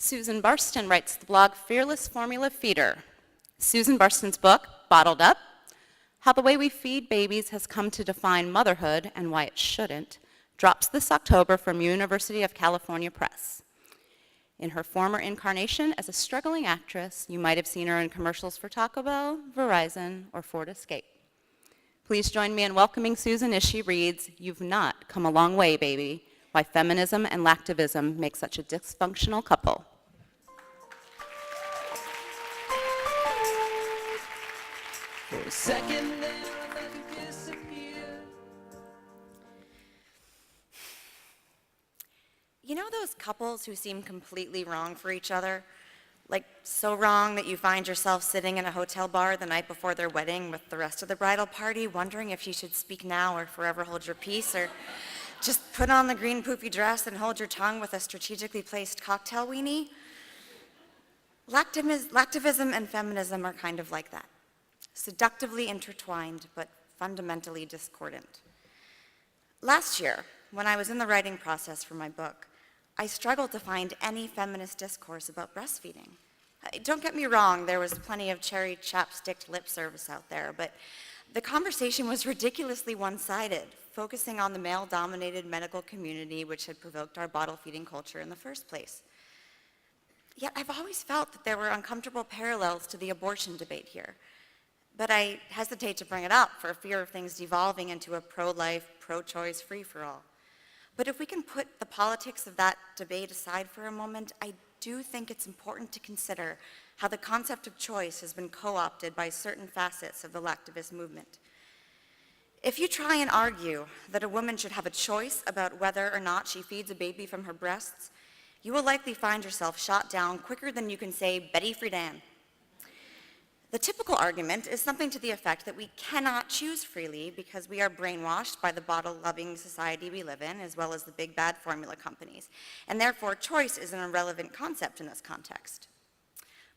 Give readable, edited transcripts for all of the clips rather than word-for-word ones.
Suzanne Barston writes the blog Fearless Formula Feeder. Suzanne Barston's book, Bottled Up, How the Way We Feed Babies Has Come to Define Motherhood and Why It Shouldn't, drops this October from University of California Press. In her former incarnation as a struggling actress, you might have seen her in commercials for Taco Bell, Verizon, or Ford Escape. Please join me in welcoming Susan as she reads You've Not Come a Long Way, Baby, Why Feminism and Lactivism Make Such a Dysfunctional Couple. For a second there, I thought you disappeared. You know those couples who seem completely wrong for each other? Like, so wrong that you find yourself sitting in a hotel bar the night before their wedding with the rest of the bridal party, wondering if you should speak now or forever hold your peace, or just put on the green poofy dress and hold your tongue with a strategically placed cocktail weenie? Lactivism and feminism are kind of like that. Seductively intertwined, but fundamentally discordant. Last year, when I was in the writing process for my book, I struggled to find any feminist discourse about breastfeeding. Don't get me wrong, there was plenty of cherry chapstick lip service out there, but the conversation was ridiculously one-sided, focusing on the male-dominated medical community which had provoked our bottle feeding culture in the first place. Yet I've always felt that there were uncomfortable parallels to the abortion debate here. But I hesitate to bring it up for fear of things devolving into a pro-life, pro-choice free-for-all. But if we can put the politics of that debate aside for a moment, I do think it's important to consider how the concept of choice has been co-opted by certain facets of the lactivist movement. If you try and argue that a woman should have a choice about whether or not she feeds a baby from her breasts, you will likely find yourself shot down quicker than you can say Betty Friedan. The typical argument is something to the effect that we cannot choose freely because we are brainwashed by the bottle-loving society we live in, as well as the big bad formula companies, and therefore choice is an irrelevant concept in this context.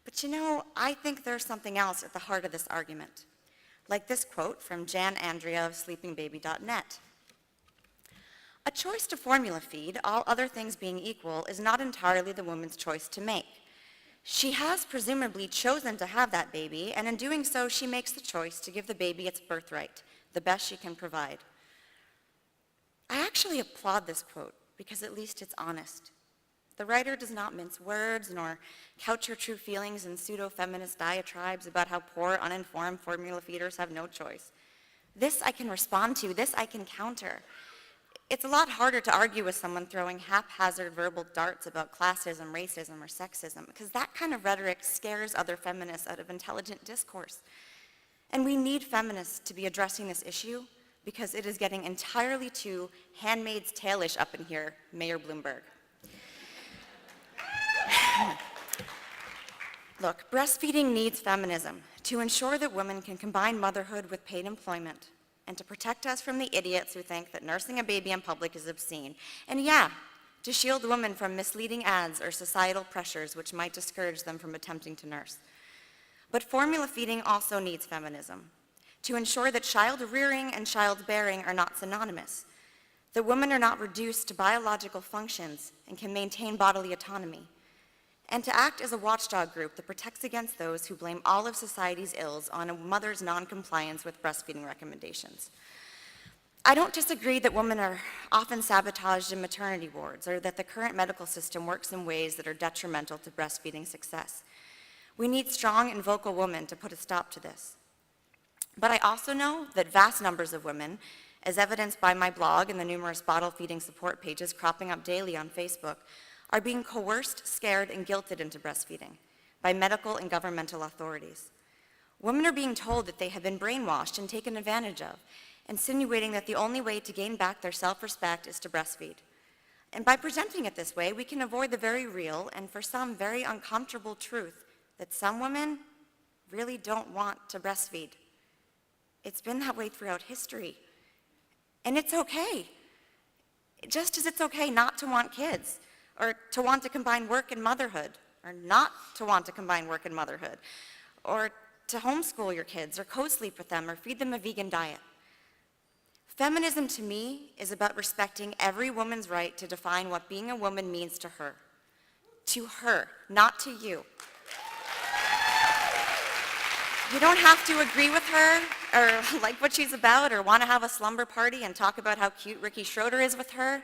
But you know, I think there's something else at the heart of this argument, like this quote from Jan Andrea of sleepingbaby.net. A choice to formula feed, all other things being equal, is not entirely the woman's choice to make. She has presumably chosen to have that baby, and in doing so, she makes the choice to give the baby its birthright, the best she can provide. I actually applaud this quote because at least it's honest. The writer does not mince words nor couch her true feelings in pseudo-feminist diatribes about how poor, uninformed formula feeders have no choice. This I can respond to, this I can counter. It's a lot harder to argue with someone throwing haphazard verbal darts about classism, racism, or sexism, because that kind of rhetoric scares other feminists out of intelligent discourse. And we need feminists to be addressing this issue because it is getting entirely too Handmaid's Tale-ish up in here, Mayor Bloomberg. Look, breastfeeding needs feminism to ensure that women can combine motherhood with paid employment, and to protect us from the idiots who think that nursing a baby in public is obscene. And yeah, to shield women from misleading ads or societal pressures which might discourage them from attempting to nurse. But formula feeding also needs feminism, to ensure that child rearing and childbearing are not synonymous, that women are not reduced to biological functions and can maintain bodily autonomy, and to act as a watchdog group that protects against those who blame all of society's ills on a mother's non-compliance with breastfeeding recommendations. I don't disagree that women are often sabotaged in maternity wards or that the current medical system works in ways that are detrimental to breastfeeding success. We need strong and vocal women to put a stop to this. But I also know that vast numbers of women, as evidenced by my blog and the numerous bottle feeding support pages cropping up daily on Facebook, are being coerced, scared, and guilted into breastfeeding by medical and governmental authorities. Women are being told that they have been brainwashed and taken advantage of, insinuating that the only way to gain back their self-respect is to breastfeed. And by presenting it this way, we can avoid the very real and for some very uncomfortable truth that some women really don't want to breastfeed. It's been that way throughout history. And it's okay. Just as it's okay not to want kids, or to want to combine work and motherhood, or not to want to combine work and motherhood, or to homeschool your kids, or co-sleep with them, or feed them a vegan diet. Feminism to me is about respecting every woman's right to define what being a woman means to her. To her, not to you. You don't have to agree with her or like what she's about or want to have a slumber party and talk about how cute Ricky Schroeder is with her.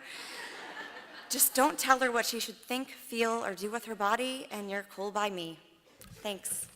Just don't tell her what she should think, feel, or do with her body, and you're cool by me. Thanks.